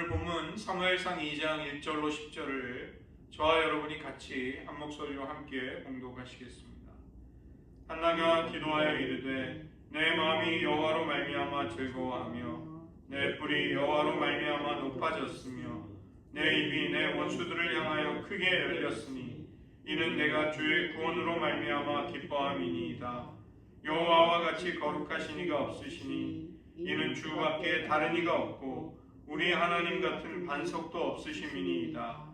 오늘 본문 사무엘상 2장 1절로 10절을 저와 여러분이 같이 한 목소리로 함께 봉독하시겠습니다. 한나가 기도하여 이르되 내 마음이 여호와로 말미암아 즐거워하며 내 뿔이 여호와로 말미암아 높아졌으며 내 입이 내 원수들을 향하여 크게 열렸으니 이는 내가 주의 구원으로 말미암아 기뻐함이니이다. 여호와와 같이 거룩하신 이가 없으시니 이는 주밖에 다른 이가 없고 우리 하나님 같은 반석도 없으심이니이다.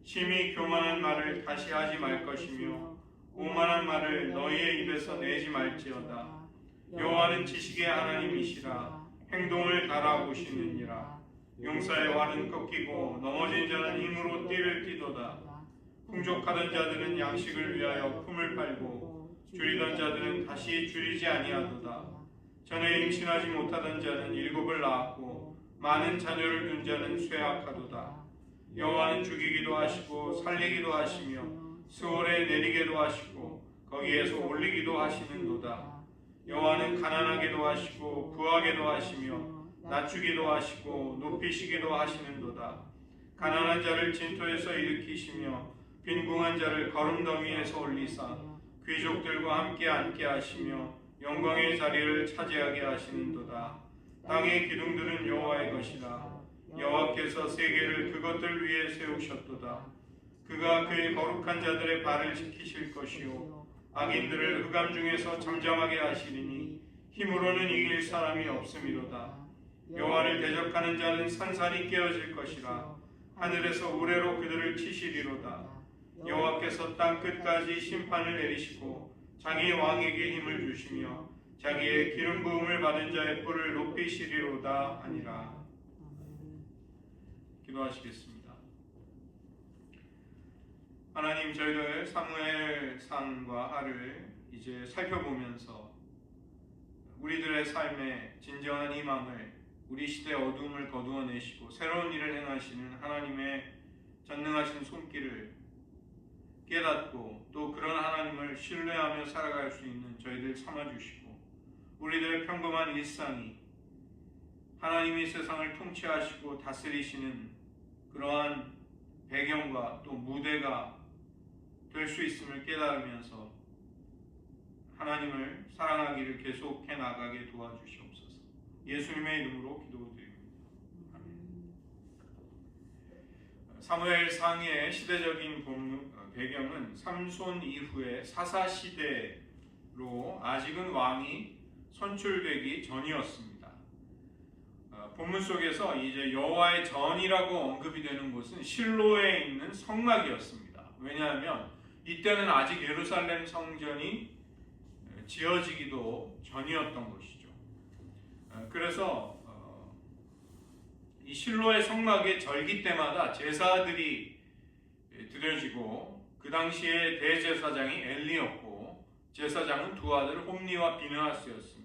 심히 교만한 말을 다시 하지 말 것이며 오만한 말을 너희의 입에서 내지 말지어다. 여호와는 지식의 하나님이시라. 행동을 달아보시느니라. 용사의 활은 꺾이고 넘어진 자는 힘으로 띠를 띠도다. 풍족하던 자들은 양식을 위하여 품을 팔고 줄이던 자들은 다시 줄이지 아니하도다. 전에 임신하지 못하던 자는 7을 낳았고 많은 자녀를 둔 자는 쇠약하도다. 여호와는 죽이기도 하시고 살리기도 하시며 스올에 내리게도 하시고 거기에서 올리기도 하시는도다. 여호와는 가난하게도 하시고 부하게도 하시며 낮추기도 하시고 높이시기도 하시는도다. 가난한 자를 진토에서 일으키시며 빈궁한 자를 거름더미에서 올리사 귀족들과 함께 앉게 하시며 영광의 자리를 차지하게 하시는도다. 땅의 기둥들은 여호와의 것이라. 여호와께서 세계를 그것들 위에 세우셨도다. 그가 그의 거룩한 자들의 발을 지키실 것이요 악인들을 흑암 중에서 잠잠하게 하시리니 힘으로는 이길 사람이 없음이로다. 여호와를 대적하는 자는 산산이 깨어질 것이라. 하늘에서 우레로 그들을 치시리로다. 여호와께서 땅 끝까지 심판을 내리시고 자기 왕에게 힘을 주시며 자기의 기름 부음을 받은 자의 뿔을 높이시리로다 하니라. 기도하시겠습니다. 하나님, 저희들 사무엘상과 하를 이제 살펴보면서 우리들의 삶에 진정한 희망을, 우리 시대의 어두움을 거두어내시고 새로운 일을 행하시는 하나님의 전능하신 손길을 깨닫고 또 그런 하나님을 신뢰하며 살아갈 수 있는 저희들 삼아주시고 우리들의 평범한 일상이 하나님이 세상을 통치하시고 다스리시는 그러한 배경과 또 무대가 될 수 있음을 깨달으면서 하나님을 사랑하기를 계속해 나가게 도와주시옵소서. 예수님의 이름으로 기도드립니다. 아멘. 사무엘상의 시대적인 배경은 삼손 이후의 사사시대로 아직은 왕이 선출되기 전이었습니다. 본문 속에서 이제 여호와의 전이라고 언급이 되는 곳은 실로에 있는 성막이었습니다. 왜냐하면 이때는 아직 예루살렘 성전이 지어지기도 전이었던 것이죠. 그래서 이 실로의 성막의 절기 때마다 제사들이 드려지고 그 당시에 대제사장이 엘리였고 제사장은 두 아들 홈니와 비느하스였습니다.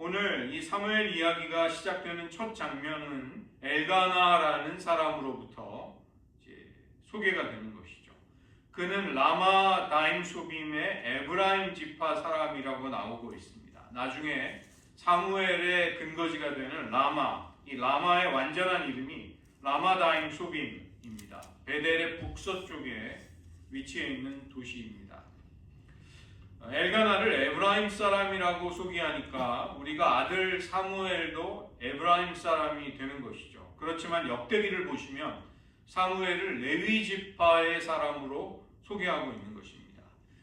오늘 이 사무엘 이야기가 시작되는 첫 장면은 엘가나라는 사람으로부터 소개가 되는 것이죠. 그는 라마 다임 소빔의 에브라임 지파 사람이라고 나오고 있습니다. 나중에 사무엘의 근거지가 되는 라마, 이 라마의 완전한 이름이 라마 다임 소빔입니다. 베델의 북서쪽에 위치해 있는 도시입니다. 엘가나를 에브라임 사람이라고 소개하니까 우리가 아들 사무엘도 에브라임 사람이 되는 것이죠. 그렇지만 역대기를 보시면 사무엘을 레위 지파의 사람으로 소개하고 있는 것입니다.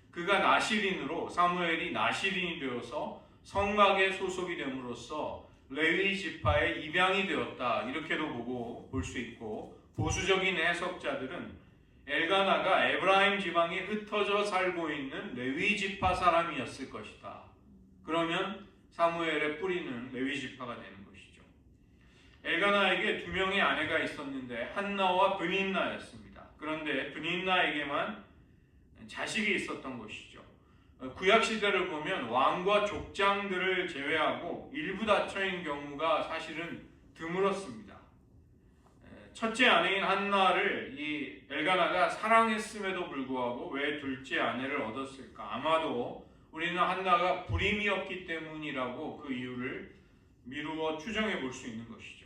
그가 나시린으로 사무엘이 나시린이 되어서 성막에 소속이 됨으로써 레위 지파의 입양이 되었다, 이렇게도 볼 수 있고, 보수적인 해석자들은 엘가나가 에브라임 지방에 흩어져 살고 있는 레위 지파 사람이었을 것이다. 그러면 사무엘의 뿌리는 레위 지파가 되는 것이죠. 엘가나에게 2명의 아내가 있었는데 한나와 브닌나였습니다. 그런데 브닌나에게만 자식이 있었던 것이죠. 구약 시대를 보면 왕과 족장들을 제외하고 일부 다처인 경우가 사실은 드물었습니다. 첫째 아내인 한나를 이 엘가나가 사랑했음에도 불구하고 왜 둘째 아내를 얻었을까? 아마도 우리는 한나가 불임이었기 때문이라고 그 이유를 미루어 추정해 볼 수 있는 것이죠.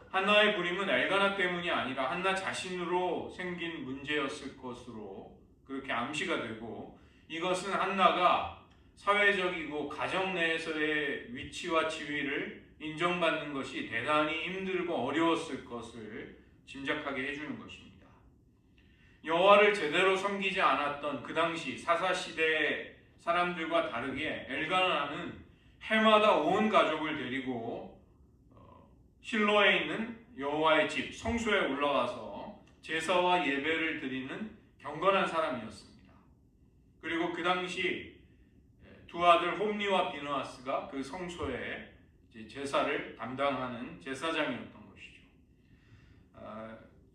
한나의 불임은 엘가나 때문이 아니라 한나 자신으로 생긴 문제였을 것으로 그렇게 암시가 되고, 이것은 한나가 사회적이고 가정 내에서의 위치와 지위를 인정받는 것이 대단히 힘들고 어려웠을 것을 짐작하게 해주는 것입니다. 여호와를 제대로 섬기지 않았던 그 당시 사사시대 사람들과 다르게 엘가나는 해마다 온 가족을 데리고 실로에 있는 여호와의 집 성소에 올라가서 제사와 예배를 드리는 경건한 사람이었습니다. 그리고 그 당시 두 아들 홈리와 비느하스가 그 성소에 제사를 담당하는 제사장이었던 것이죠.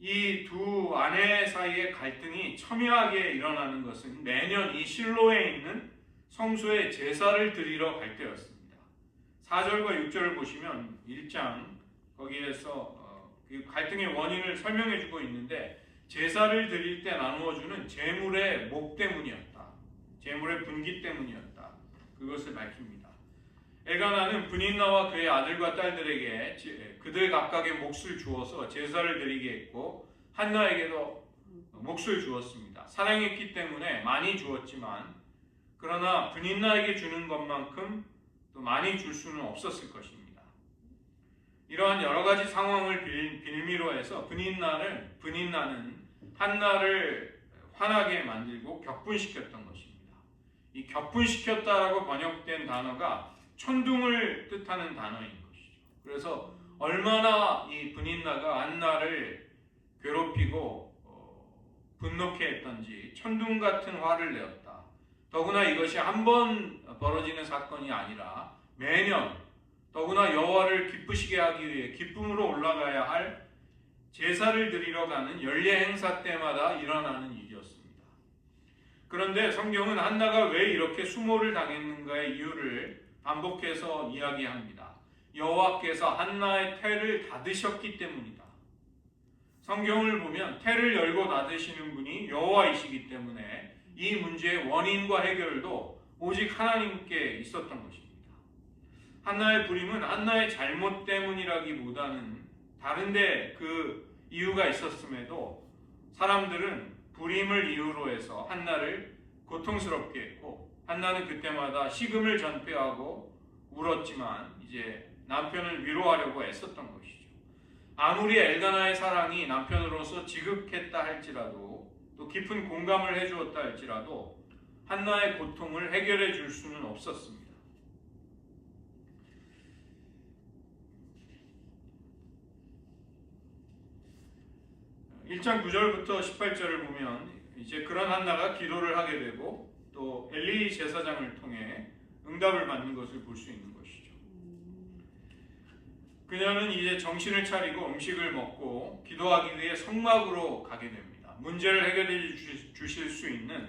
이 두 아내 사이의 갈등이 첨예하게 일어나는 것은 매년 이 실로에 있는 성소에 제사를 드리러 갈 때였습니다. 4절과 6절을 보시면 1장 거기에서 그 갈등의 원인을 설명해주고 있는데, 제사를 드릴 때 나누어주는 제물의 목 때문이었다, 제물의 분기 때문이었다, 그것을 밝힙니다. 엘가나는 브닌나와 그의 아들과 딸들에게 그들 각각의 몫을 주어서 제사를 드리게 했고, 한나에게도 몫을 주었습니다. 사랑했기 때문에 많이 주었지만, 그러나 브닌나에게 주는 것만큼 또 많이 줄 수는 없었을 것입니다. 이러한 여러 가지 상황을 빌미로 해서 브닌나는 한나를 화나게 만들고 격분시켰던 것입니다. 이 격분시켰다라고 번역된 단어가 천둥을 뜻하는 단어인 것이죠. 그래서 얼마나 이 브닌나가 한나를 괴롭히고 분노케 했던지 천둥 같은 화를 내었다. 더구나 이것이 한 번 벌어지는 사건이 아니라 매년, 더구나 여호와를 기쁘시게 하기 위해 기쁨으로 올라가야 할 제사를 드리러 가는 연례 행사 때마다 일어나는 일이었습니다. 그런데 성경은 한나가 왜 이렇게 수모를 당했는가의 이유를 반복해서 이야기합니다. 여호와께서 한나의 태를 닫으셨기 때문이다. 성경을 보면 태를 열고 닫으시는 분이 여호와이시기 때문에 이 문제의 원인과 해결도 오직 하나님께 있었던 것입니다. 한나의 불임은 한나의 잘못 때문이라기보다는 다른데 그 이유가 있었음에도 사람들은 불임을 이유로 해서 한나를 고통스럽게 했고, 한나는 그때마다 식음을 전폐하고 울었지만 이제 남편을 위로하려고 애썼던 것이죠. 아무리 엘가나의 사랑이 남편으로서 지극했다 할지라도, 또 깊은 공감을 해주었다 할지라도 한나의 고통을 해결해 줄 수는 없었습니다. 1장 9절부터 18절을 보면 이제 그런 한나가 기도를 하게 되고 또 엘리 제사장을 통해 응답을 받는 것을 볼 수 있는 것이죠. 그녀는 이제 정신을 차리고 음식을 먹고 기도하기 위해 성막으로 가게 됩니다. 문제를 해결해 주실 수 있는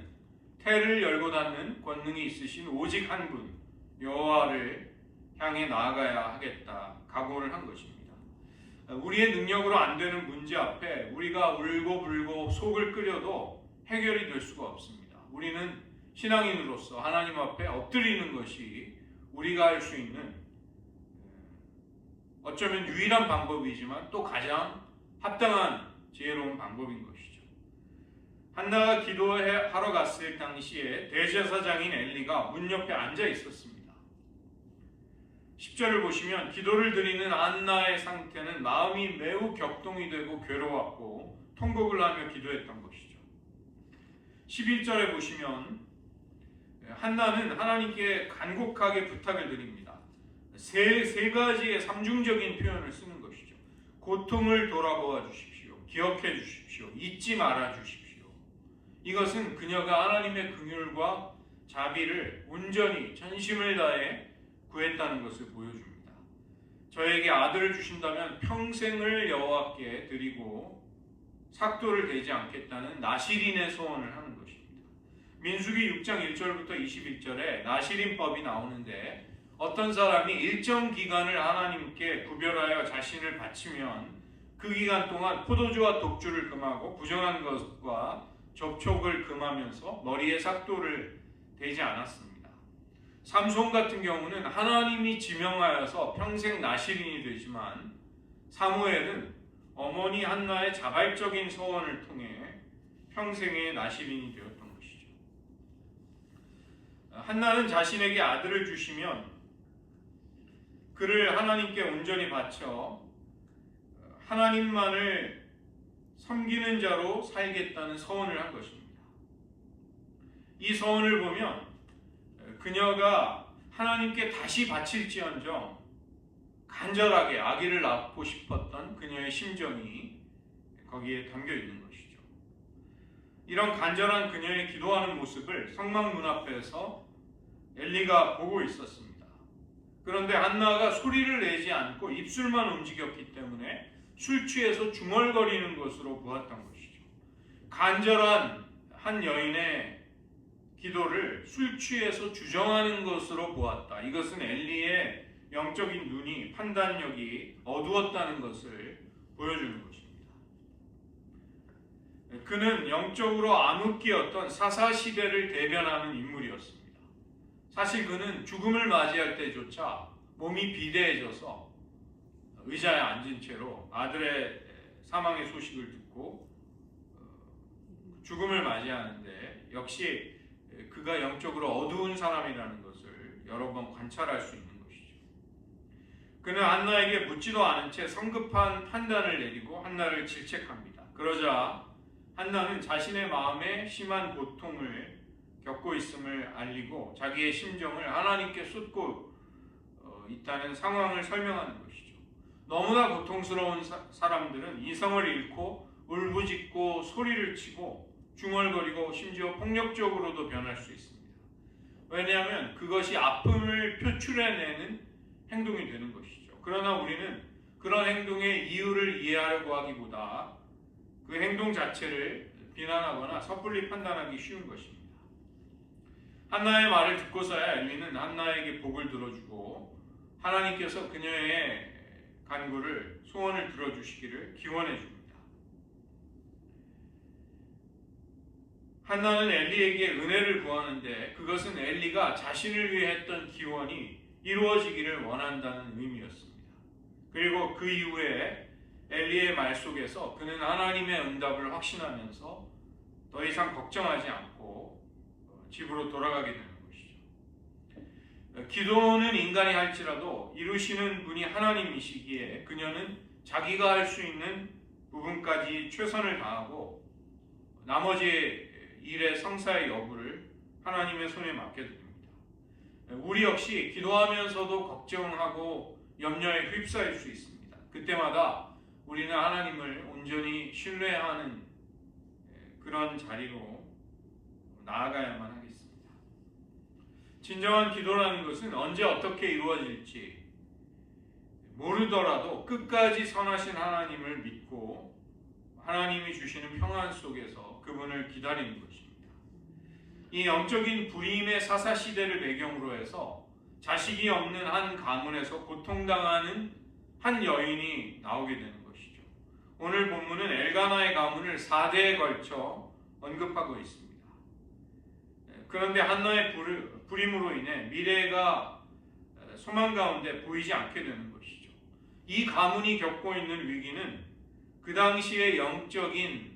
태를 열고 닫는 권능이 있으신 오직 한 분, 여호와를 향해 나아가야 하겠다 각오를 한 것입니다. 우리의 능력으로 안 되는 문제 앞에 우리가 울고불고 속을 끓여도 해결이 될 수가 없습니다. 우리는 신앙인으로서 하나님 앞에 엎드리는 것이 우리가 할 수 있는 어쩌면 유일한 방법이지만 또 가장 합당한 지혜로운 방법인 것이죠. 한나가 기도하러 갔을 당시에 대제사장인 엘리가 문 옆에 앉아 있었습니다. 10절을 보시면 기도를 드리는 한나의 상태는 마음이 매우 격동이 되고 괴로웠고 통곡을 하며 기도했던 것이죠. 11절에 보시면 한나는 하나님께 간곡하게 부탁을 드립니다. 세 가지의 삼중적인 표현을 쓰는 것이죠. 고통을 돌아보아 주십시오. 기억해 주십시오. 잊지 말아 주십시오. 이것은 그녀가 하나님의 긍휼과 자비를 온전히 전심을 다해 구했다는 것을 보여줍니다. 저에게 아들을 주신다면 평생을 여호와께 드리고 삭도를 대지 않겠다는 나시린의 소원을 하는 것입니다. 민수기 6장 1절부터 21절에 나시린법이 나오는데, 어떤 사람이 일정 기간을 하나님께 구별하여 자신을 바치면 그 기간 동안 포도주와 독주를 금하고 부정한 것과 접촉을 금하면서 머리에 삭도를 대지 않았습니다. 삼손 같은 경우는 하나님이 지명하여서 평생 나시린이 되지만 사무엘은 어머니 한나의 자발적인 소원을 통해 평생의 나시린이 되었던 것이죠. 한나는 자신에게 아들을 주시면 그를 하나님께 온전히 바쳐 하나님만을 섬기는 자로 살겠다는 서원을 한 것입니다. 이 서원을 보면 그녀가 하나님께 다시 바칠지언정 간절하게 아기를 낳고 싶었던 그녀의 심정이 거기에 담겨 있는 것이죠. 이런 간절한 그녀의 기도하는 모습을 성막 문 앞에서 엘리가 보고 있었습니다. 그런데 한나가 소리를 내지 않고 입술만 움직였기 때문에 술 취해서 중얼거리는 것으로 보았던 것이죠. 간절한 한 여인의 기도를 술 취해서 주정하는 것으로 보았다. 이것은 엘리의 영적인 눈이, 판단력이 어두웠다는 것을 보여주는 것입니다. 그는 영적으로 암흑기였던 사사시대를 대변하는 인물이었습니다. 사실 그는 죽음을 맞이할 때조차 몸이 비대해져서 의자에 앉은 채로 아들의 사망의 소식을 듣고 죽음을 맞이하는데 역시 그가 영적으로 어두운 사람이라는 것을 여러 번 관찰할 수 있는 것이죠. 그는 한나에게 묻지도 않은 채 성급한 판단을 내리고 한나를 질책합니다. 그러자 한나는 자신의 마음에 심한 고통을 겪고 있음을 알리고 자기의 심정을 하나님께 쏟고 있다는 상황을 설명하는 것이죠. 너무나 고통스러운 사람들은 이성을 잃고 울부짖고 소리를 치고 중얼거리고 심지어 폭력적으로도 변할 수 있습니다. 왜냐하면 그것이 아픔을 표출해내는 행동이 되는 것이죠. 그러나 우리는 그런 행동의 이유를 이해하려고 하기보다 그 행동 자체를 비난하거나 섣불리 판단하기 쉬운 것입니다. 한나의 말을 듣고서야 엘리는 한나에게 복을 들어주고 하나님께서 그녀의 간구를, 소원을 들어주시기를 기원해 줍니다. 한나는 엘리에게 은혜를 구하는데 그것은 엘리가 자신을 위해 했던 기원이 이루어지기를 원한다는 의미였습니다. 그리고 그 이후에 엘리의 말 속에서 그는 하나님의 응답을 확신하면서 더 이상 걱정하지 않고 집으로 돌아가게 되는 것이죠. 기도는 인간이 할지라도 이루시는 분이 하나님이시기에 그녀는 자기가 할 수 있는 부분까지 최선을 다하고 나머지 일의 성사의 여부를 하나님의 손에 맡겨드립니다. 우리 역시 기도하면서도 걱정하고 염려에 휩싸일 수 있습니다. 그때마다 우리는 하나님을 온전히 신뢰하는 그런 자리로 나아가야만 하겠습니다. 진정한 기도라는 것은 언제 어떻게 이루어질지 모르더라도 끝까지 선하신 하나님을 믿고 하나님이 주시는 평안 속에서 그분을 기다리는 것입니다. 이 영적인 불임의 사사시대를 배경으로 해서 자식이 없는 한 가문에서 고통당하는 한 여인이 나오게 되는 것이죠. 오늘 본문은 엘가나의 가문을 4대에 걸쳐 언급하고 있습니다. 그런데 한나의 불임으로 인해 미래가 소망 가운데 보이지 않게 되는 것이죠. 이 가문이 겪고 있는 위기는 그 당시의 영적인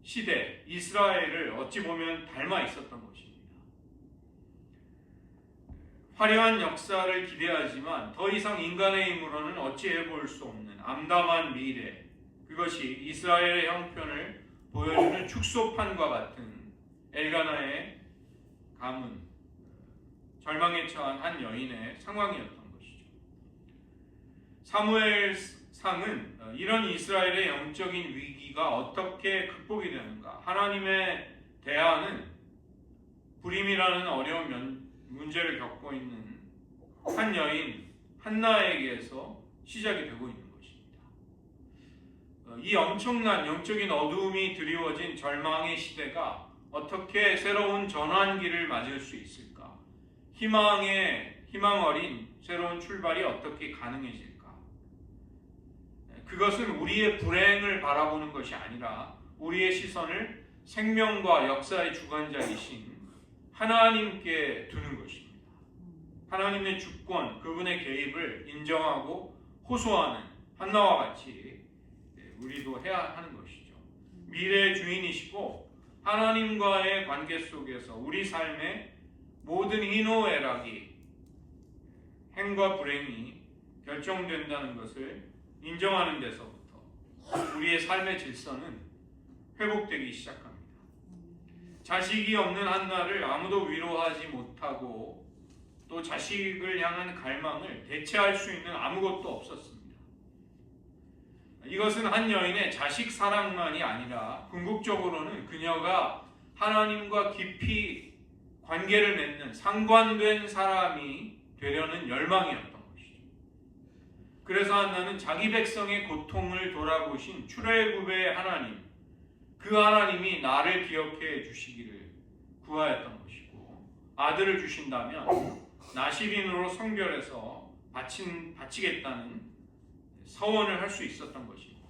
시대 이스라엘을 어찌 보면 닮아 있었던 것입니다. 화려한 역사를 기대하지만 더 이상 인간의 힘으로는 어찌해 볼 수 없는 암담한 미래, 그것이 이스라엘의 형편을 보여주는 축소판과 같은 엘가나의 가문, 절망에 처한 한 여인의 상황이었던 것이죠. 사무엘상은 이런 이스라엘의 영적인 위기가 어떻게 극복이 되는가, 하나님의 대안은 불임이라는 어려운 문제를 겪고 있는 한 여인 한나에게서 시작이 되고 있는 것입니다. 이 엄청난 영적인 어두움이 드리워진 절망의 시대가 어떻게 새로운 전환기를 맞을 수 있을까? 희망 어린 새로운 출발이 어떻게 가능해질까? 그것은 우리의 불행을 바라보는 것이 아니라 우리의 시선을 생명과 역사의 주관자이신 하나님께 두는 것입니다. 하나님의 주권, 그분의 개입을 인정하고 호소하는 한나와 같이 우리도 해야 하는 것이죠. 미래의 주인이시고 하나님과의 관계 속에서 우리 삶의 모든 희노애락이 행과 불행이 결정된다는 것을 인정하는 데서부터 우리의 삶의 질서는 회복되기 시작합니다. 자식이 없는 한나를 아무도 위로하지 못하고 또 자식을 향한 갈망을 대체할 수 있는 아무것도 없었습니다. 이것은 한 여인의 자식 사랑만이 아니라 궁극적으로는 그녀가 하나님과 깊이 관계를 맺는 상관된 사람이 되려는 열망이었던 것이죠. 그래서 한나는 자기 백성의 고통을 돌아보신 출애굽의 하나님, 그 하나님이 나를 기억해 주시기를 구하였던 것이고, 아들을 주신다면 나시린으로 성별해서 바치겠다는 서원을 할 수 있었던 것입니다.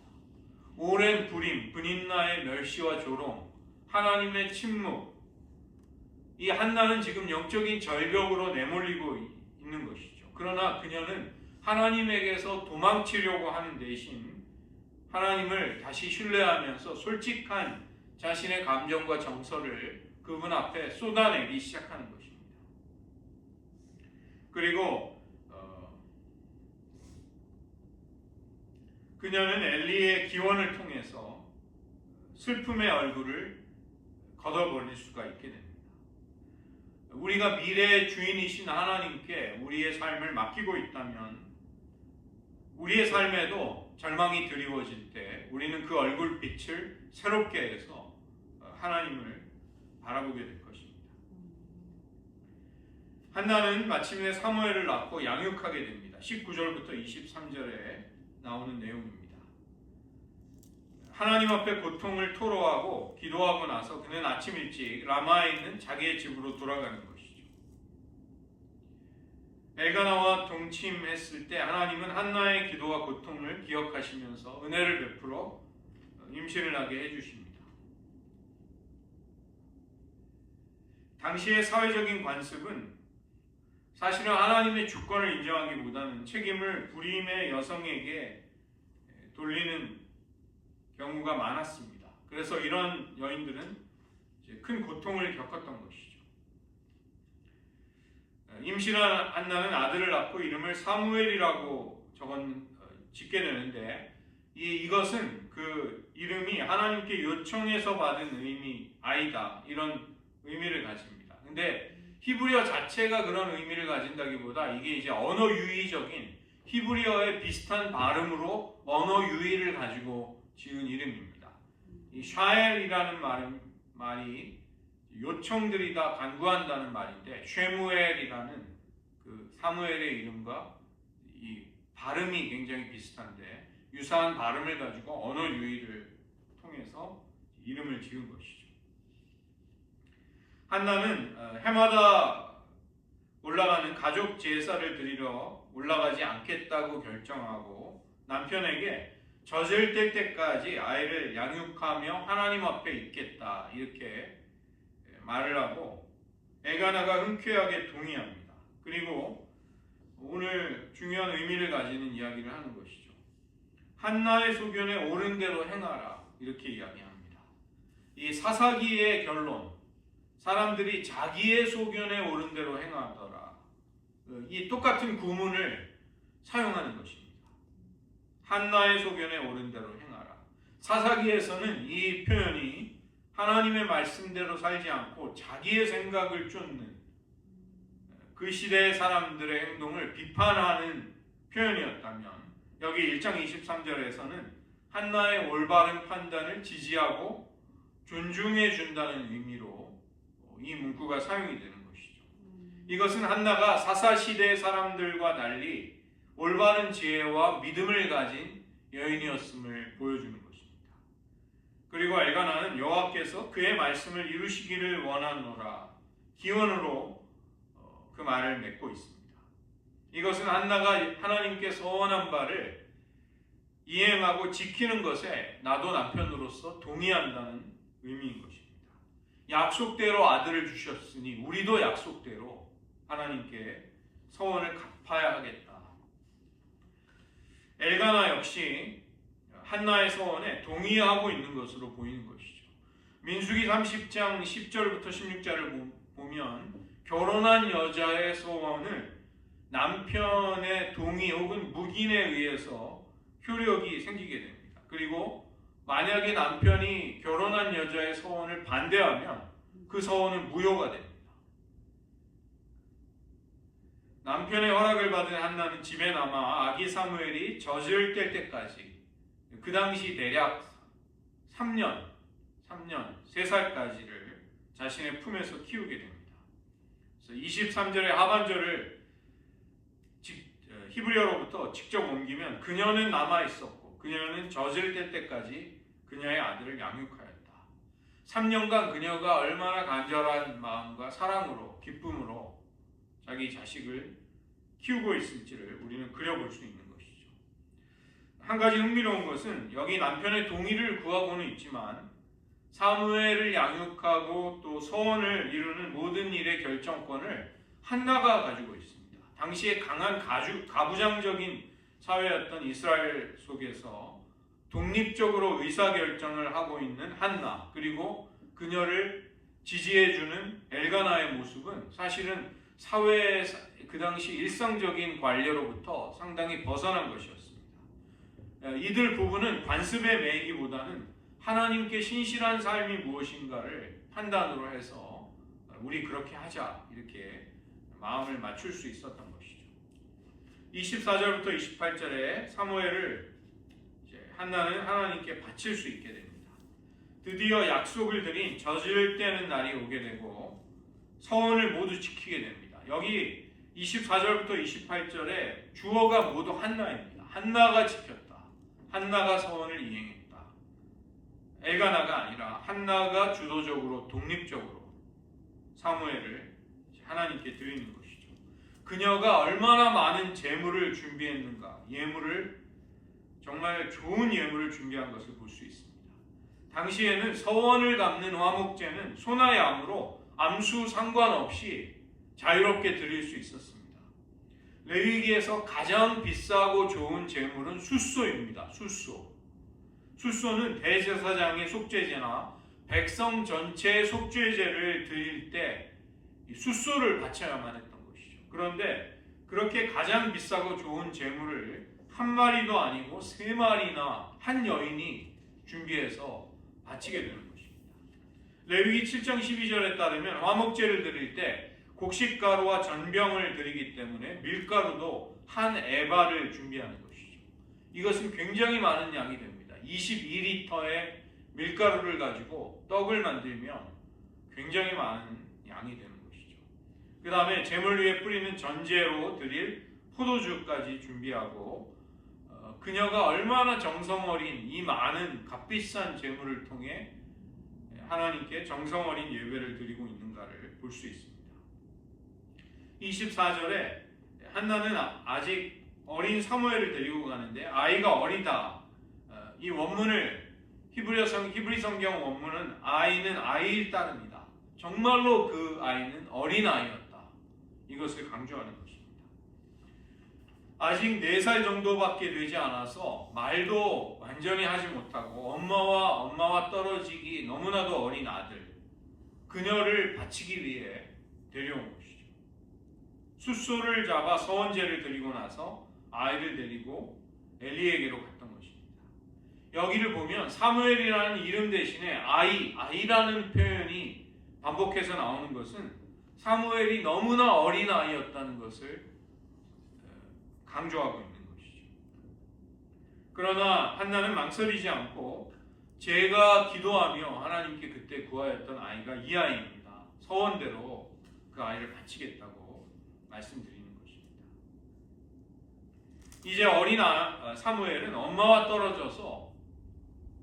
오랜 불임, 브닌나의 멸시와 조롱, 하나님의 침묵, 이 한나는 지금 영적인 절벽으로 내몰리고 있는 것이죠. 그러나 그녀는 하나님에게서 도망치려고 하는 대신 하나님을 다시 신뢰하면서 솔직한 자신의 감정과 정서를 그분 앞에 쏟아내기 시작하는 것입니다. 그리고 그녀는 엘리의 기원을 통해서 슬픔의 얼굴을 걷어버릴 수가 있게 됩니다. 우리가 미래의 주인이신 하나님께 우리의 삶을 맡기고 있다면 우리의 삶에도 절망이 드리워질 때 우리는 그 얼굴빛을 새롭게 해서 하나님을 바라보게 될 것입니다. 한나는 마침내 사무엘을 낳고 양육하게 됩니다. 19절부터 23절에 나오는 내용입니다. 하나님 앞에 고통을 토로하고 기도하고 나서 그는 아침 일찍 라마에 있는 자기의 집으로 돌아가는 것이죠. 엘가나와 동침했을 때 하나님은 한나의 기도와 고통을 기억하시면서 은혜를 베풀어 임신을 하게 해주십니다. 당시의 사회적인 관습은 사실은 하나님의 주권을 인정하기보다는 책임을 불임의 여성에게 돌리는 경우가 많았습니다. 그래서 이런 여인들은 이제 큰 고통을 겪었던 것이죠. 임신한 한나는 아들을 낳고 이름을 사무엘이라고 짓게 되는데 이것은 그 이름이 하나님께 요청해서 받은 의미 아이다 이런 의미를 가집니다. 근데 히브리어 자체가 그런 의미를 가진다기보다 이게 이제 언어 유희적인 히브리어의 비슷한 발음으로 언어 유희를 가지고 지은 이름입니다. 이 샤엘이라는 말이 요청드리다 간구한다는 말인데 쉐무엘이라는 그 사무엘의 이름과 이 발음이 굉장히 비슷한데 유사한 발음을 가지고 언어 유희를 통해서 이름을 지은 것이죠. 한나는 해마다 올라가는 가족 제사를 드리러 올라가지 않겠다고 결정하고 남편에게 젖을 뗄 때까지 아이를 양육하며 하나님 앞에 있겠다 이렇게 말을 하고 엘가나가 흔쾌하게 동의합니다. 그리고 오늘 중요한 의미를 가지는 이야기를 하는 것이죠. 한나의 소견에 옳은 대로 행하라 이렇게 이야기합니다. 이 사사기의 결론, 사람들이 자기의 소견에 옳은 대로 행하더라. 이 똑같은 구문을 사용하는 것입니다. 한나의 소견에 옳은 대로 행하라. 사사기에서는 이 표현이 하나님의 말씀대로 살지 않고 자기의 생각을 쫓는 그 시대의 사람들의 행동을 비판하는 표현이었다면 여기 1장 23절에서는 한나의 올바른 판단을 지지하고 존중해 준다는 의미로 이 문구가 사용이 되는 것이죠. 이것은 한나가 사사시대의 사람들과 달리 올바른 지혜와 믿음을 가진 여인이었음을 보여주는 것입니다. 그리고 엘가나는 여호와께서 그의 말씀을 이루시기를 원하노라 기원으로 그 말을 맺고 있습니다. 이것은 한나가 하나님께 서원한 바를 이행하고 지키는 것에 나도 남편으로서 동의한다는 의미인 것입니다. 약속대로 아들을 주셨으니 우리도 약속대로 하나님께 서원을 갚아야 하겠다. 엘가나 역시 한나의 소원에 동의하고 있는 것으로 보이는 것이죠. 민수기 30장 10절부터 16절을 보면 결혼한 여자의 소원을 남편의 동의 혹은 묵인에 의해서 효력이 생기게 됩니다. 그리고 만약에 남편이 결혼한 여자의 소원을 반대하면 그 소원은 무효가 됩니다. 남편의 허락을 받은 한나는 집에 남아 아기 사무엘이 젖을 뗄 때까지, 그 당시 대략 3년, 3살까지를 자신의 품에서 키우게 됩니다. 그래서 23절의 하반절을 히브리어로부터 직접 옮기면 그녀는 남아 있었고 그녀는 젖을 뗄 때까지 그녀의 아들을 양육하였다. 3년간 그녀가 얼마나 간절한 마음과 사랑으로 기쁨으로 자기 자식을 키우고 있을지를 우리는 그려볼 수 있는 것이죠. 한 가지 흥미로운 것은 여기 남편의 동의를 구하고는 있지만 사무엘을 양육하고 또 소원을 이루는 모든 일의 결정권을 한나가 가지고 있습니다. 당시에 강한 가부장적인 사회였던 이스라엘 속에서 독립적으로 의사결정을 하고 있는 한나, 그리고 그녀를 지지해주는 엘가나의 모습은 사실은 사회의 그 당시 일상적인 관례로부터 상당히 벗어난 것이었습니다. 이들 부부는 관습에 매이기보다는 하나님께 신실한 삶이 무엇인가를 판단으로 해서 우리 그렇게 하자 이렇게 마음을 맞출 수 있었던 것이죠. 24절부터 28절에 사무엘을 한나는 하나님께 바칠 수 있게 됩니다. 드디어 약속을 드린 젖을 떼는 날이 오게 되고 서원을 모두 지키게 됩니다. 여기 24절부터 28절에 주어가 모두 한나입니다. 한나가 지켰다. 한나가 서원을 이행했다. 엘가나가 아니라 한나가 주도적으로 독립적으로 사무엘을 하나님께 드리는 것이죠. 그녀가 얼마나 많은 재물을 준비했는가, 예물을 정말 좋은 예물을 준비한 것을 볼 수 있습니다. 당시에는 서원을 갚는 화목제는 소나 양으로 암수 상관없이 자유롭게 드릴 수 있었습니다. 레위기에서 가장 비싸고 좋은 제물은 숫소입니다. 숫소는 대제사장의 속죄제나 백성 전체의 속죄제를 드릴 때 숫소를 바쳐야만 했던 것이죠. 그런데 그렇게 가장 비싸고 좋은 제물을 한 마리도 아니고 3마리나 한 여인이 준비해서 바치게 되는 것입니다. 레위기 7장 12절에 따르면 화목제를 드릴 때 곡식가루와 전병을 드리기 때문에 밀가루도 한 에바를 준비하는 것이죠. 이것은 굉장히 많은 양이 됩니다. 22리터의 밀가루를 가지고 떡을 만들면 굉장히 많은 양이 되는 것이죠. 그 다음에 제물 위에 뿌리는 전제로 드릴 포도주까지 준비하고 그녀가 얼마나 정성 어린 이 많은 값비싼 제물을 통해 하나님께 정성 어린 예배를 드리고 있는가를 볼 수 있습니다. 24절에 한나는 아직 어린 사무엘을 데리고 가는데 아이가 어리다. 이 원문을 히브리 성경 원문은 아이는 아이일 따릅니다. 정말로 그 아이는 어린 아이였다. 이것을 강조하는 것입니다. 아직 4살 정도밖에 되지 않아서 말도 완전히 하지 못하고 엄마와 떨어지기 너무나도 어린 아들, 그녀를 바치기 위해 데려온 것이죠. 숫소를 잡아 서원제를 드리고 나서 아이를 데리고 엘리에게로 갔던 것입니다. 여기를 보면 사무엘이라는 이름 대신에 아이라는 표현이 반복해서 나오는 것은 사무엘이 너무나 어린 아이였다는 것을 강조하고 있는 것이죠. 그러나 한나는 망설이지 않고 제가 기도하며 하나님께 그때 구하였던 아이가 이 아이입니다. 서원대로 그 아이를 바치겠다고 말씀드리는 것입니다. 이제 어린 사무엘은 엄마와 떨어져서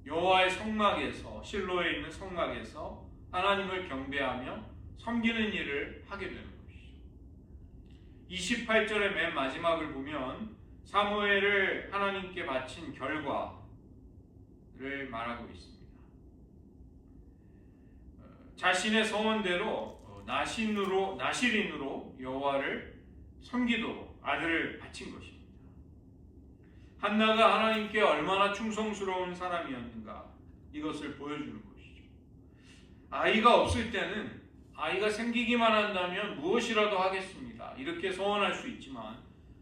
여호와의 성막에서, 실로에 있는 성막에서 하나님을 경배하며 섬기는 일을 하게 되는 것이죠. 28절의 맨 마지막을 보면 사무엘을 하나님께 바친 결과를 말하고 있습니다. 자신의 서원대로 나실인으로 여호와를 섬기도록 아들을 바친 것입니다. 한나가 하나님께 얼마나 충성스러운 사람이었는가, 이것을 보여주는 것이죠. 아이가 없을 때는 아이가 생기기만 한다면 무엇이라도 하겠습니다, 이렇게 소원할 수 있지만,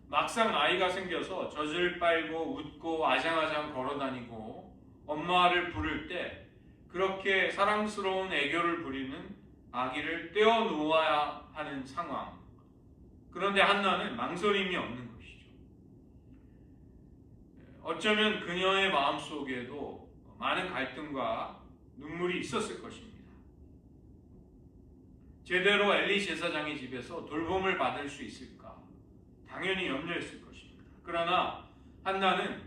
막상 아이가 생겨서 젖을 빨고 웃고 아장아장 걸어다니고 엄마를 부를 때 그렇게 사랑스러운 애교를 부리는 아기를 떼어놓아야 하는 상황. 그런데 한나는 망설임이 없는 것이죠. 어쩌면 그녀의 마음속에도 많은 갈등과 눈물이 있었을 것입니다. 제대로 엘리 제사장의 집에서 돌봄을 받을 수 있을까? 당연히 염려했을 것입니다. 그러나 한나는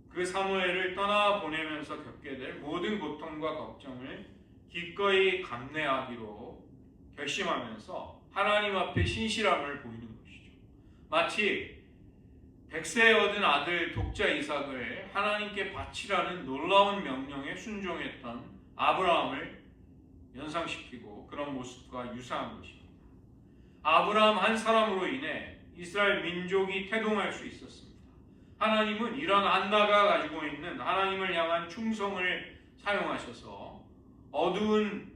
그 사무엘을 떠나보내면서 겪게 될 모든 고통과 걱정을 기꺼이 감내하기로 결심하면서 하나님 앞에 신실함을 보이는 것이죠. 마치 100세에 얻은 아들 독자 이삭을 하나님께 바치라는 놀라운 명령에 순종했던 아브라함을 연상시키고 그런 모습과 유사한 것입니다. 아브라함 한 사람으로 인해 이스라엘 민족이 태동할 수 있었습니다. 하나님은 이런 한나가 가지고 있는 하나님을 향한 충성을 사용하셔서 어두운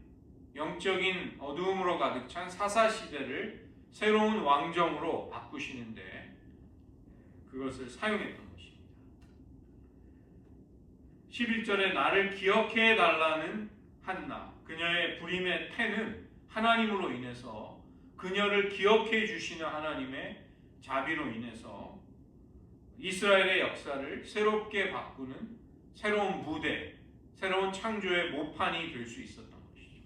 영적인 어두움으로 가득 찬 사사시대를 새로운 왕정으로 바꾸시는데 그것을 사용했던 것입니다. 11절에 나를 기억해 달라는 한나, 그녀의 부림의 태는 하나님으로 인해서, 그녀를 기억해 주시는 하나님의 자비로 인해서 이스라엘의 역사를 새롭게 바꾸는 새로운 무대, 새로운 창조의 모판이 될 수 있었던 것이죠.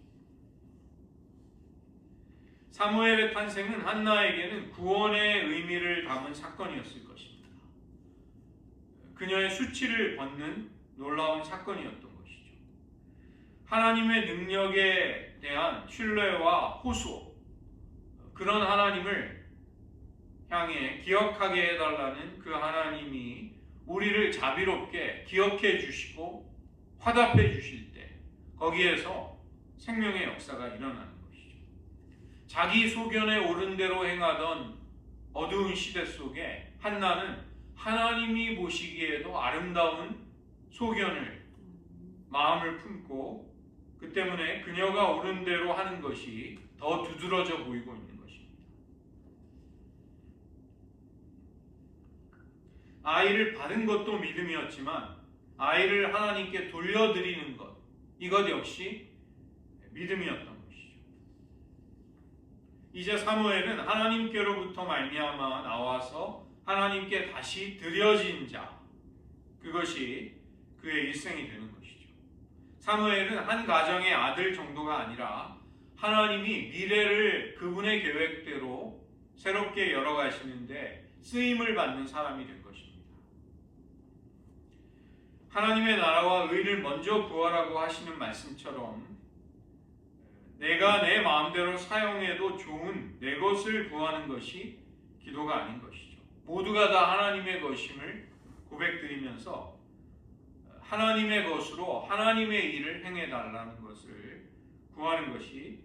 사무엘의 탄생은 한나에게는 구원의 의미를 담은 사건이었을 것입니다. 그녀의 수치를 벗는 놀라운 사건이었던 것이죠. 하나님의 능력에 대한 신뢰와 호소, 그런 하나님을 향해 기억하게 해달라는 그 하나님이 우리를 자비롭게 기억해 주시고 화답해 주실 때 거기에서 생명의 역사가 일어나는 것이죠. 자기 소견에 옳은 대로 행하던 어두운 시대 속에 한나는 하나님이 보시기에도 아름다운 소견을, 마음을 품고 그 때문에 그녀가 옳은 대로 하는 것이 더 두드러져 보이고 있는 것입니다. 아이를 받은 것도 믿음이었지만 아이를 하나님께 돌려드리는 것, 이것 역시 믿음이었던 것이죠. 이제 사무엘은 하나님께로부터 말미암아 나와서 하나님께 다시 드려진 자, 그것이 그의 일생이 되는 것이죠. 사무엘은 한 가정의 아들 정도가 아니라 하나님이 미래를 그분의 계획대로 새롭게 열어가시는데 쓰임을 받는 사람이 된 것입니다. 하나님의 나라와 의를 먼저 구하라고 하시는 말씀처럼 내가 내 마음대로 사용해도 좋은 내 것을 구하는 것이 기도가 아닌 것이죠. 모두가 다 하나님의 것임을 고백드리면서 하나님의 것으로 하나님의 일을 행해달라는 것을 구하는 것이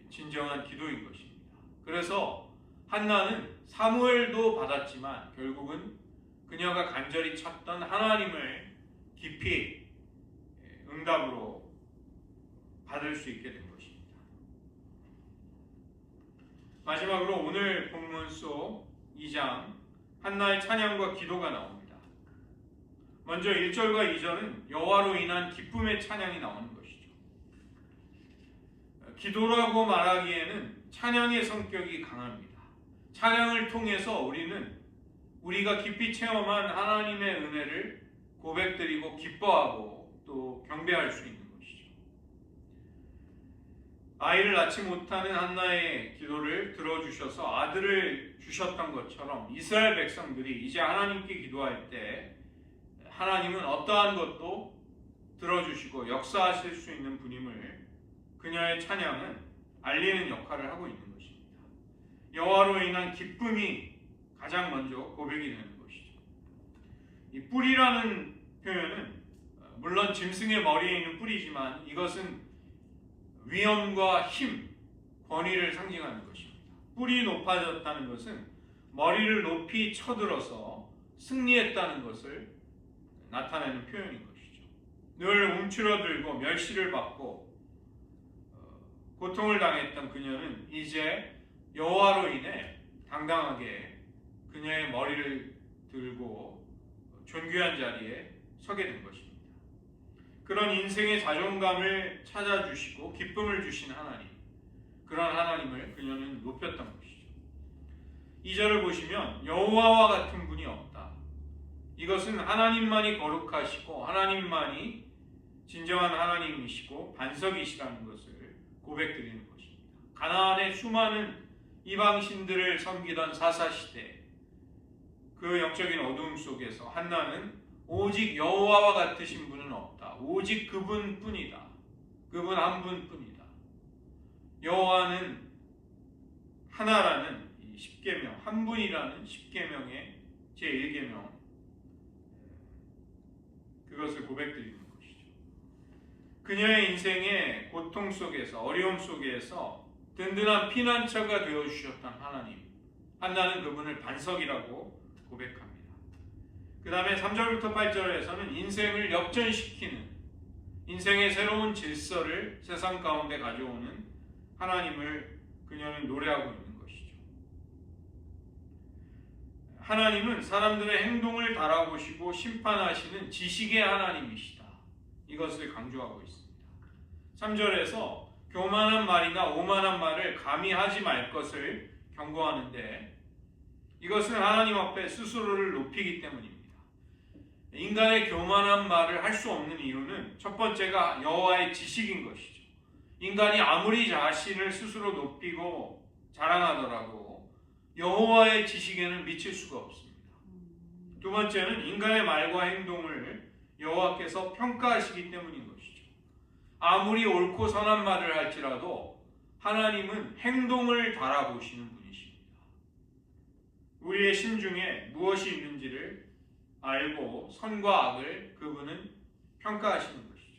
진정한 기도인 것입니다. 그래서 한나는 사무엘도 받았지만 결국은 그녀가 간절히 찾던 하나님을 깊이 응답으로 받을 수 있게 된 것입니다. 마지막으로 오늘 본문 속 2장 한나의 찬양과 기도가 나옵니다. 먼저 1절과 2절은 여호와로 인한 기쁨의 찬양이 나오는 것이죠. 기도라고 말하기에는 찬양의 성격이 강합니다. 찬양을 통해서 우리가 깊이 체험한 하나님의 은혜를 고백드리고 기뻐하고 또 경배할 수 있는 것이죠. 아이를 낳지 못하는 한나의 기도를 들어주셔서 아들을 주셨던 것처럼 이스라엘 백성들이 이제 하나님께 기도할 때 하나님은 어떠한 것도 들어주시고 역사하실 수 있는 분임을 그녀의 찬양은 알리는 역할을 하고 있는 것입니다. 여호와로 인한 기쁨이 가장 먼저 고백이 되는 것이죠. 이 뿔이라는 표현은 물론 짐승의 머리에 있는 뿔이지만 이것은 위엄과 힘, 권위를 상징하는 것입니다. 뿔이 높아졌다는 것은 머리를 높이 쳐들어서 승리했다는 것을 나타내는 표현인 것이죠. 늘 움츠러들고 멸시를 받고 고통을 당했던 그녀는 이제 여호와로 인해 당당하게 그녀의 머리를 들고 존귀한 자리에 서게 된 것입니다. 그런 인생의 자존감을 찾아주시고 기쁨을 주신 하나님, 그런 하나님을 그녀는 높였던 것이죠. 2절을 보시면 여호와와 같은 분이 없다. 이것은 하나님만이 거룩하시고 하나님만이 진정한 하나님이시고 반석이시라는 것을 고백드리는 것입니다. 가나안의 수많은 이방신들을 섬기던 사사시대, 그 영적인 어두움 속에서 한나는 오직 여호와와 같으신 분은 없다. 오직 그분뿐이다. 그분 한 분뿐이다. 여호와는 하나라는 이 십계명, 한 분이라는 십계명의 제1계명, 그것을 고백드리는 것이죠. 그녀의 인생의 고통 속에서, 어려움 속에서 든든한 피난처가 되어주셨던 하나님, 한나는 그분을 반석이라고 고백합니다. 그 다음에 3절부터 8절에서는 인생을 역전시키는, 인생의 새로운 질서를 세상 가운데 가져오는 하나님을 그녀는 노래하고 있는 것이죠. 하나님은 사람들의 행동을 달아보시고 심판하시는 지식의 하나님이시다. 이것을 강조하고 있습니다. 3절에서 교만한 말이나 오만한 말을 감히 하지 말 것을 경고하는데, 이것은 하나님 앞에 스스로를 높이기 때문입니다. 인간의 교만한 말을 할 수 없는 이유는 첫 번째가 여호와의 지식인 것이죠. 인간이 아무리 자신을 스스로 높이고 자랑하더라도 여호와의 지식에는 미칠 수가 없습니다. 두 번째는 인간의 말과 행동을 여호와께서 평가하시기 때문인 것이죠. 아무리 옳고 선한 말을 할지라도 하나님은 행동을 바라보시는 분이십니다. 우리의 심중에 무엇이 있는지를 알고 선과 악을 그분은 평가하시는 것이죠.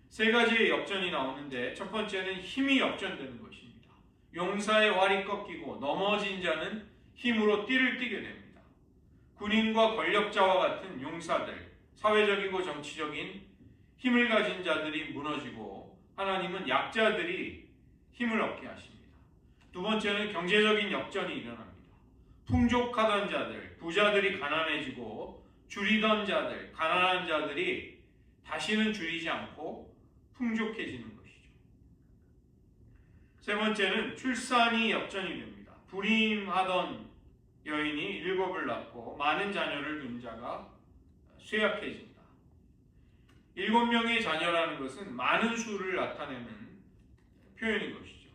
세 가지의 역전이 나오는데, 첫 번째는 힘이 역전되는 것입니다. 용사의 활이 꺾이고 넘어진 자는 힘으로 띠를 띠게 됩니다. 군인과 권력자와 같은 용사들, 사회적이고 정치적인 힘을 가진 자들이 무너지고 하나님은 약자들이 힘을 얻게 하십니다. 두 번째는 경제적인 역전이 일어납니다. 풍족하던 자들, 부자들이 가난해지고 줄이던 자들, 가난한 자들이 다시는 줄이지 않고 풍족해지는 것이죠. 세 번째는 출산이 역전이 됩니다. 불임하던 여인이 7을 낳고 많은 자녀를 둔 자가 쇠약해진다. 7명의 자녀라는 것은 많은 수를 나타내는 표현인 것이죠.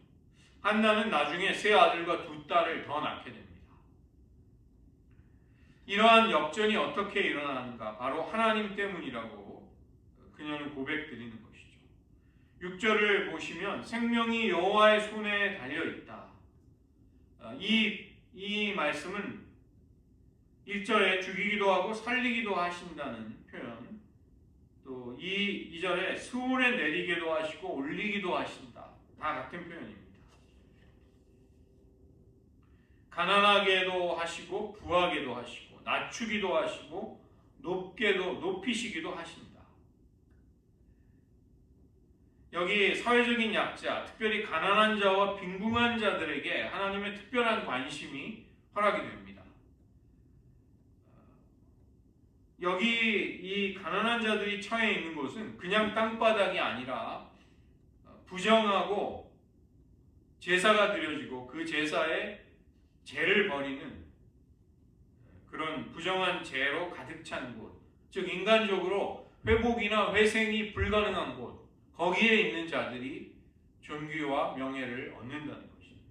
한나는 나중에 3 아들과 2 딸을 더 낳게 됩니다. 이러한 역전이 어떻게 일어나는가? 바로 하나님 때문이라고 그녀는 고백드리는 것이죠. 6절을 보시면 생명이 여호와의 손에 달려있다. 이 말씀은 1절에 죽이기도 하고 살리기도 하신다는 표현, 또 2절에 수월에 내리기도 하시고 올리기도 하신다. 다 같은 표현입니다. 가난하게도 하시고 부하게도 하시고 낮추기도 하시고 높이시기도 하신다. 여기 사회적인 약자, 특별히 가난한 자와 빈궁한 자들에게 하나님의 특별한 관심이 허락이 됩니다. 여기 이 가난한 자들이 처해 있는 곳은 그냥 땅바닥이 아니라 부정하고 제사가 드려지고 그 제사에 죄를 버리는 그런 부정한 죄로 가득 찬 곳, 즉 인간적으로 회복이나 회생이 불가능한 곳, 거기에 있는 자들이 존귀와 명예를 얻는다는 것입니다.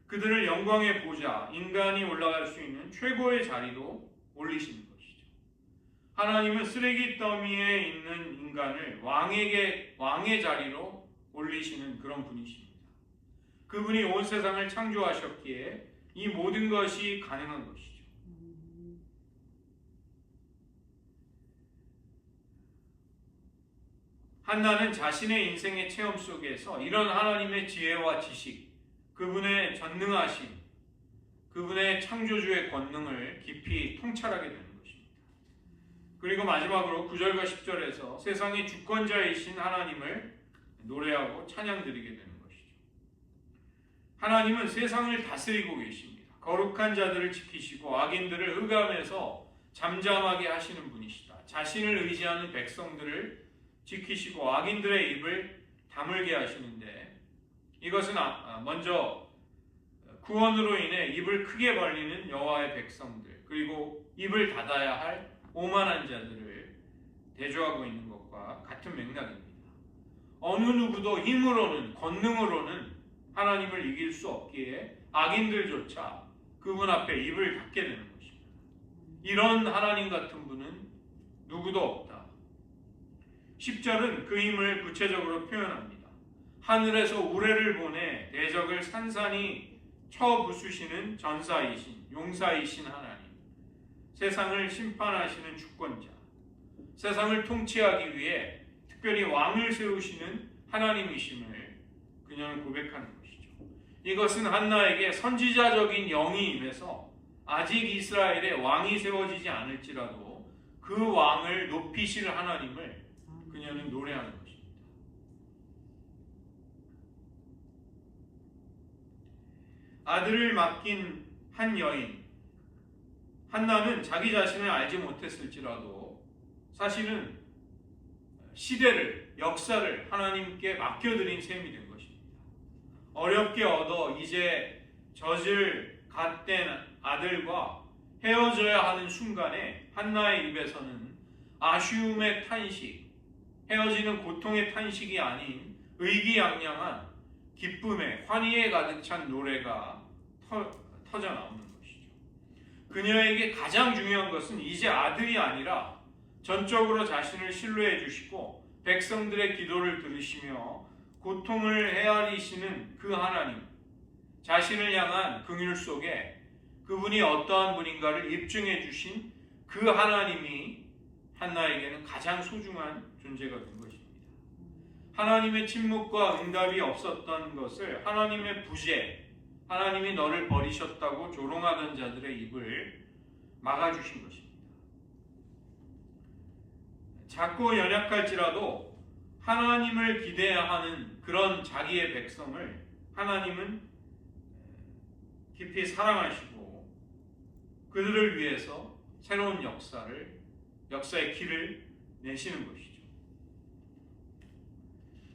그들을 영광의 보좌, 인간이 올라갈 수 있는 최고의 자리로 올리시는 것이죠. 하나님은 쓰레기 더미에 있는 인간을 왕의 자리로 올리시는 그런 분이십니다. 그분이 온 세상을 창조하셨기에 이 모든 것이 가능한 것이죠. 한나는 자신의 인생의 체험 속에서 이런 하나님의 지혜와 지식, 그분의 전능하심, 그분의 창조주의 권능을 깊이 통찰하게 되는 것입니다. 그리고 마지막으로 9절과 10절에서 세상의 주권자이신 하나님을 노래하고 찬양드리게 되는 것이죠. 하나님은 세상을 다스리고 계십니다. 거룩한 자들을 지키시고 악인들을 흑암에서 잠잠하게 하시는 분이시다. 자신을 의지하는 백성들을 지키시고 악인들의 입을 다물게 하시는데, 이것은 먼저 구원으로 인해 입을 크게 벌리는 여호와의 백성들, 그리고 입을 닫아야 할 오만한 자들을 대조하고 있는 것과 같은 맥락입니다. 어느 누구도 힘으로는, 권능으로는 하나님을 이길 수 없기에 악인들조차 그분 앞에 입을 닫게 되는 것입니다. 이런 하나님 같은 분은 누구도 없다. 10절은 그 힘을 구체적으로 표현합니다. 하늘에서 우레를 보내 대적을 산산히 쳐부수시는 전사이신, 용사이신 하나님, 세상을 심판하시는 주권자, 세상을 통치하기 위해 특별히 왕을 세우시는 하나님이심을 그녀는 고백하는 것이죠. 이것은 한나에게 선지자적인 영이 임해서 아직 이스라엘에 왕이 세워지지 않을지라도 그 왕을 높이실 하나님을 그녀는 노래하는 것입니다. 아들을 맡긴 한 여인 한나는 자기 자신을 알지 못했을지라도 사실은 시대를, 역사를 하나님께 맡겨드린 셈이 된 것입니다. 어렵게 얻어 이제 젖을 갓 뗀 아들과 헤어져야 하는 순간에 한나의 입에서는 아쉬움의 탄식, 헤어지는 고통의 탄식이 아닌 의기양양한 기쁨의, 환희에 가득 찬 노래가 터져 나오는 것이죠. 그녀에게 가장 중요한 것은 이제 아들이 아니라 전적으로 자신을 신뢰해 주시고 백성들의 기도를 들으시며 고통을 헤아리시는 그 하나님, 자신을 향한 긍휼 속에 그분이 어떠한 분인가를 입증해 주신 그 하나님이 한나에게는 가장 소중한 존재가 된 것입니다. 하나님의 침묵과 응답이 없었던 것을 하나님의 부재, 하나님이 너를 버리셨다고 조롱하던 자들의 입을 막아주신 것입니다. 작고 연약할지라도 하나님을 기대해야 하는 그런 자기의 백성을 하나님은 깊이 사랑하시고 그들을 위해서 새로운 역사의 길을 내시는 것이죠.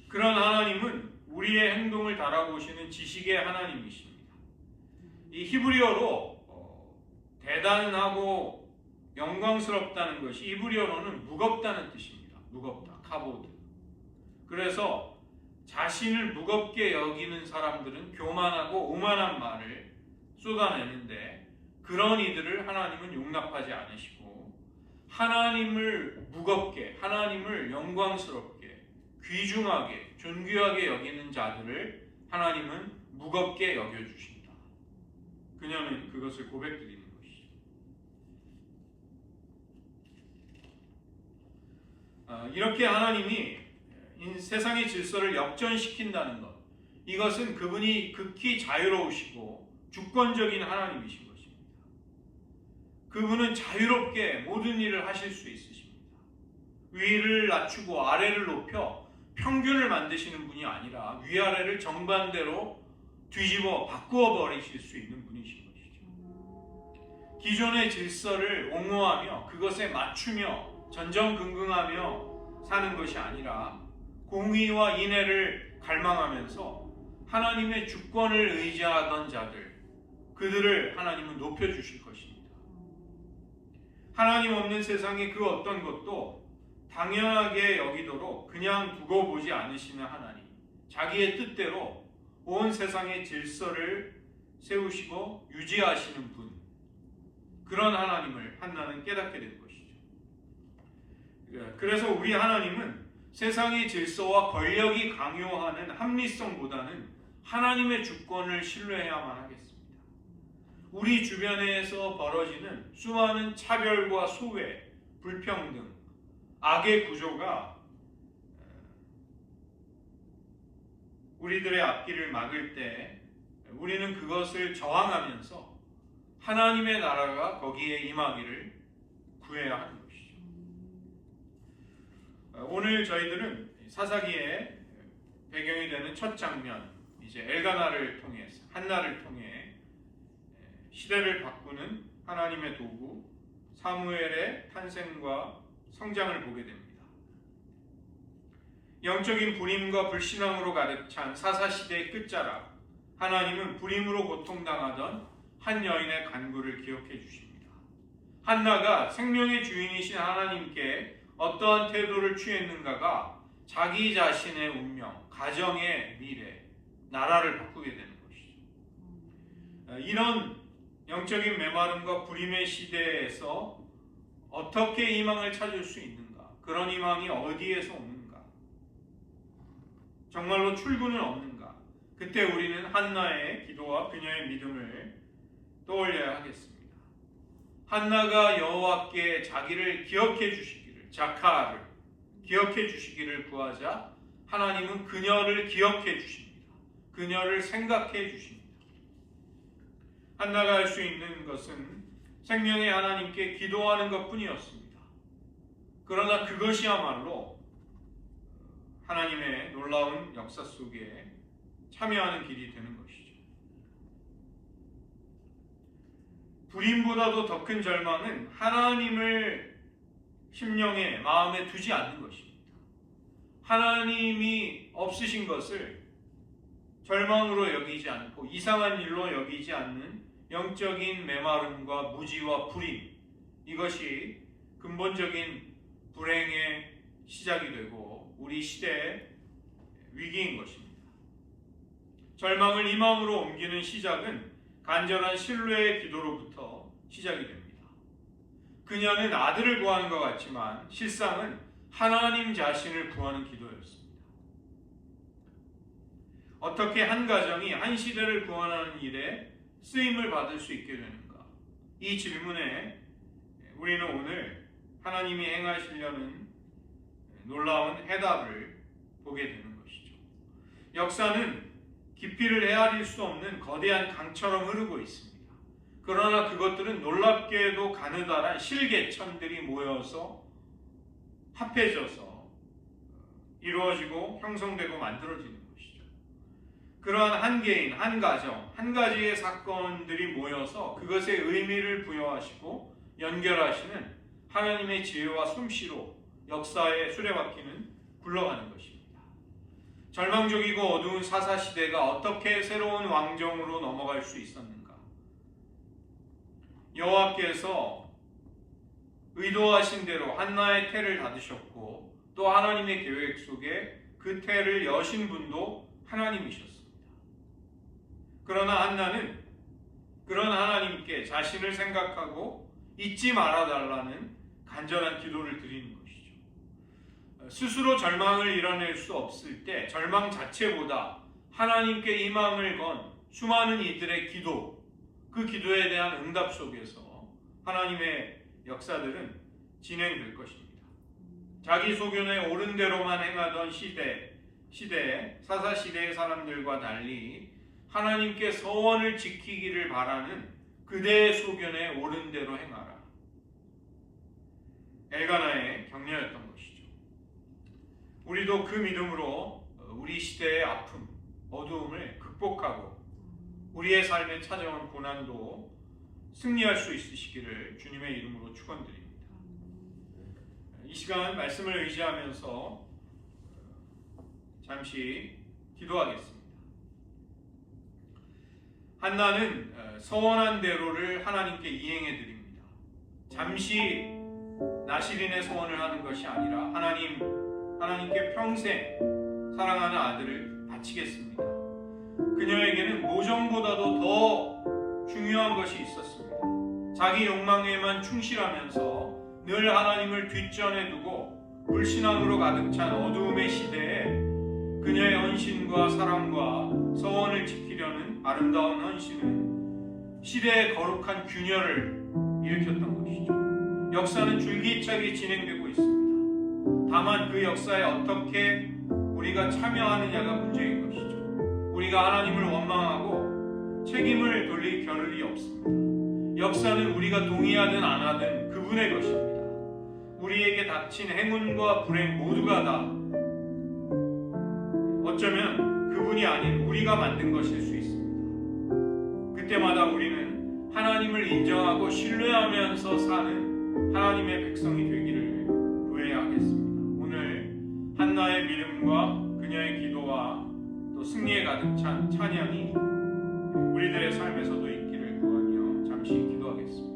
그런 하나님은 우리의 행동을 달아보시는 지식의 하나님이십니다. 이 히브리어로 대단하고 영광스럽다는 것이 히브리어로는 무겁다는 뜻입니다. 무겁다, 카보드. 그래서 자신을 무겁게 여기는 사람들은 교만하고 오만한 말을 쏟아내는데 그런 이들을 하나님은 용납하지 않으시고 하나님을 무겁게, 하나님을 영광스럽게, 귀중하게, 존귀하게 여기는 자들을 하나님은 무겁게 여겨주신다. 그녀는 그것을 고백드리는 것이죠. 이렇게 하나님이 세상의 질서를 역전시킨다는 것, 이것은 그분이 극히 자유로우시고 주권적인 하나님이신 것입니다. 그분은 자유롭게 모든 일을 하실 수 있으십니다. 위를 낮추고 아래를 높여 평균을 만드시는 분이 아니라 위아래를 정반대로 뒤집어 바꾸어 버리실 수 있는 분이신 것이죠. 기존의 질서를 옹호하며 그것에 맞추며 전전긍긍하며 사는 것이 아니라 공의와 인애를 갈망하면서 하나님의 주권을 의지하던 자들, 그들을 하나님은 높여주실 것입니다. 하나님 없는 세상의 그 어떤 것도 당연하게 여기도록 그냥 두고 보지 않으시는 하나님, 자기의 뜻대로 온 세상의 질서를 세우시고 유지하시는 분, 그런 하나님을 한나는 깨닫게 된 것이죠. 그래서 우리 하나님은 세상의 질서와 권력이 강요하는 합리성보다는 하나님의 주권을 신뢰해야만 하겠습니다. 우리 주변에서 벌어지는 수많은 차별과 소외, 불평등, 악의 구조가 우리들의 앞길을 막을 때 우리는 그것을 저항하면서 하나님의 나라가 거기에 임하기를 구해야 하는 것이죠. 오늘 저희들은 사사기의 배경이 되는 첫 장면, 이제 엘가나를 통해서 한나를 통해 시대를 바꾸는 하나님의 도구 사무엘의 탄생과 성장을 보게 됩니다. 영적인 불임과 불신앙으로 가득 찬 사사시대의 끝자락, 하나님은 불임으로 고통당하던 한 여인의 간구를 기억해 주십니다. 한나가 생명의 주인이신 하나님께 어떠한 태도를 취했는가가 자기 자신의 운명, 가정의 미래, 나라를 바꾸게 되는 것이죠. 이런 영적인 메마름과 불임의 시대에서 어떻게 희망을 찾을 수 있는가? 그런 희망이 어디에서 오는가? 정말로 출구는 없는가? 그때 우리는 한나의 기도와 그녀의 믿음을 떠올려야 하겠습니다. 한나가 여호와께 자기를 기억해 주시기를, 자카를 기억해 주시기를 구하자 하나님은 그녀를 기억해 주십니다. 그녀를 생각해 주십니다. 한나가 할 수 있는 것은 생명의 하나님께 기도하는 것뿐이었습니다. 그러나 그것이야말로 하나님의 놀라운 역사 속에 참여하는 길이 되는 것이죠. 불임보다도 더 큰 절망은 하나님을 심령에, 마음에 두지 않는 것입니다. 하나님이 없으신 것을 절망으로 여기지 않고 이상한 일로 여기지 않는 영적인 메마름과 무지와 불임, 이것이 근본적인 불행의 시작이 되고 우리 시대의 위기인 것입니다. 절망을 희망으로 옮기는 시작은 간절한 신뢰의 기도로부터 시작이 됩니다. 그녀는 아들을 구하는 것 같지만 실상은 하나님 자신을 구하는 기도였습니다. 어떻게 한 가정이 한 시대를 구원하는 일에 쓰임을 받을 수 있게 되는가? 이 질문에 우리는 오늘 하나님이 행하시려는 놀라운 해답을 보게 되는 것이죠. 역사는 깊이를 헤아릴 수 없는 거대한 강처럼 흐르고 있습니다. 그러나 그것들은 놀랍게도 가느다란 실개천들이 모여서 합해져서 이루어지고 형성되고 만들어지는 것이죠. 그러한 한 개인, 한 가정, 한 가지의 사건들이 모여서 그것의 의미를 부여하시고 연결하시는 하나님의 지혜와 솜씨로 역사의 수레바퀴는 굴러가는 것입니다. 절망적이고 어두운 사사시대가 어떻게 새로운 왕정으로 넘어갈 수 있었는가? 여호와께서 의도하신 대로 한나의 태를 닫으셨고 또 하나님의 계획 속에 그 태를 여신 분도 하나님이셨습니다. 그러나 한나는 그런 하나님께 자신을 생각하고 잊지 말아달라는 간절한 기도를 드리는 것이죠. 스스로 절망을 이뤄낼 수 없을 때 절망 자체보다 하나님께 희망을 건 수많은 이들의 기도, 그 기도에 대한 응답 속에서 하나님의 역사들은 진행될 것입니다. 자기 소견에 옳은 대로만 행하던 시대에 사사시대의 사람들과 달리 하나님께 서원을 지키기를 바라는 그대의 소견에 옳은 대로 행하라. 엘가나의 격려였던 것이죠. 우리도 그 믿음으로 우리 시대의 아픔, 어두움을 극복하고 우리의 삶에 찾아온 고난도 승리할 수 있으시기를 주님의 이름으로 축원드립니다. 이 시간 말씀을 의지하면서 잠시 기도하겠습니다. 한나는 서원한 대로를 하나님께 이행해 드립니다. 잠시 나시린의 소원을 하는 것이 아니라 하나님께 평생 사랑하는 아들을 바치겠습니다. 그녀에게는 모정보다도 더 중요한 것이 있었습니다. 자기 욕망에만 충실하면서 늘 하나님을 뒷전에 두고 불신앙으로 가득 찬 어두움의 시대에 그녀의 헌신과 사랑과 서원을 지키려는 아름다운 헌신은 시대의 거룩한 균열을 일으켰던 것이죠. 역사는 줄기차게 진행되고 있습니다. 다만 그 역사에 어떻게 우리가 참여하느냐가 문제인 것이죠. 우리가 하나님을 원망하고 책임을 돌릴 겨를이 없습니다. 역사는 우리가 동의하든 안 하든 그분의 것입니다. 우리에게 닥친 행운과 불행 모두가 다 어쩌면 그분이 아닌 우리가 만든 것일 수 있습니다. 그때마다 우리는 하나님을 인정하고 신뢰하면서 사는 하나님의 백성이 되기를 구해야 하겠습니다. 오늘 한나의 믿음과 그녀의 기도와 또 승리에 가득 찬 찬양이 우리들의 삶에서도 있기를 구하며 잠시 기도하겠습니다.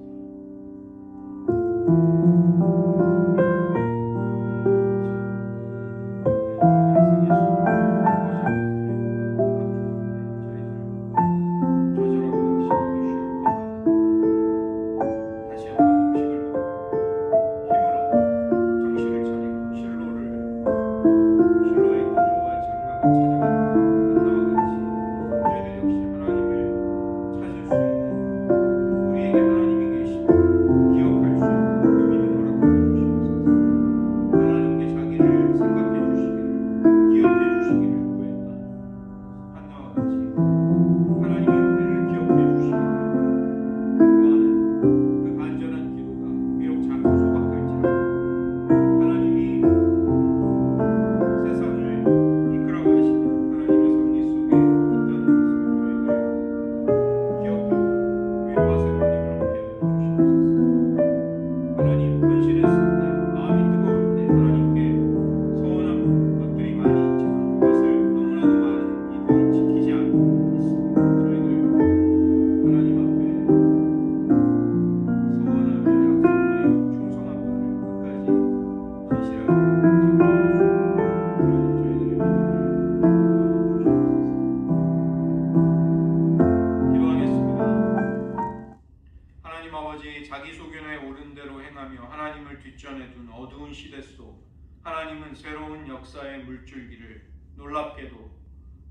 뒷전에 둔 어두운 시대 속 하나님은 새로운 역사의 물줄기를 놀랍게도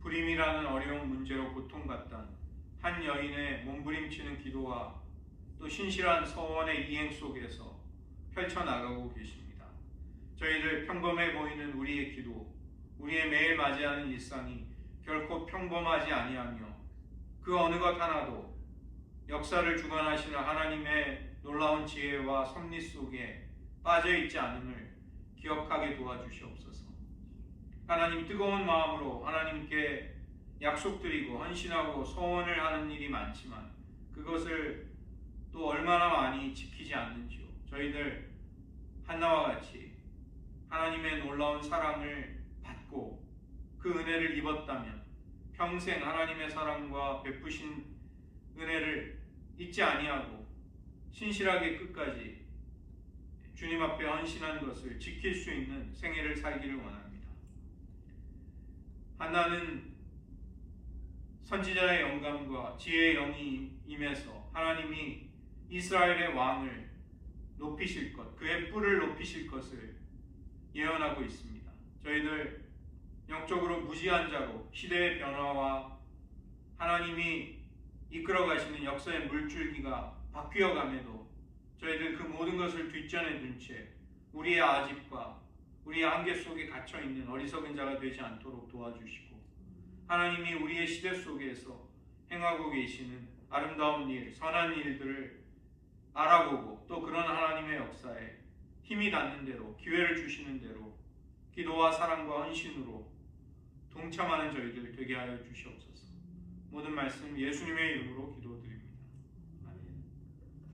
불임이라는 어려운 문제로 고통받던 한 여인의 몸부림치는 기도와 또 신실한 서원의 이행 속에서 펼쳐나가고 계십니다. 저희들 평범해 보이는 우리의 기도, 우리의 매일 맞이하는 일상이 결코 평범하지 아니하며 그 어느 것 하나도 역사를 주관하시는 하나님의 놀라운 지혜와 섭리 속에 빠져있지 않음을 기억하게 도와주시옵소서. 하나님, 뜨거운 마음으로 하나님께 약속드리고 헌신하고 소원을 하는 일이 많지만 그것을 또 얼마나 많이 지키지 않는지요. 저희들 한나와 같이 하나님의 놀라운 사랑을 받고 그 은혜를 입었다면 평생 하나님의 사랑과 베푸신 은혜를 잊지 아니하고 신실하게 끝까지 주님 앞에 헌신한 것을 지킬 수 있는 생애를 살기를 원합니다. 한나는 선지자의 영감과 지혜의 영이 임해서 하나님이 이스라엘의 왕을 높이실 것, 그의 뿔을 높이실 것을 예언하고 있습니다. 저희들 영적으로 무지한 자로 시대의 변화와 하나님이 이끌어 가시는 역사의 물줄기가 바뀌어 감에도 저희들 그 모든 것을 뒷전에 둔 채 우리의 아집과 우리의 한계 속에 갇혀 있는 어리석은 자가 되지 않도록 도와주시고 하나님이 우리의 시대 속에서 행하고 계시는 아름다운 일, 선한 일들을 알아보고 또 그런 하나님의 역사에 힘이 닿는 대로 기회를 주시는 대로 기도와 사랑과 헌신으로 동참하는 저희들 되게 하여 주시옵소서. 모든 말씀 예수님의 이름으로 기도드립니다.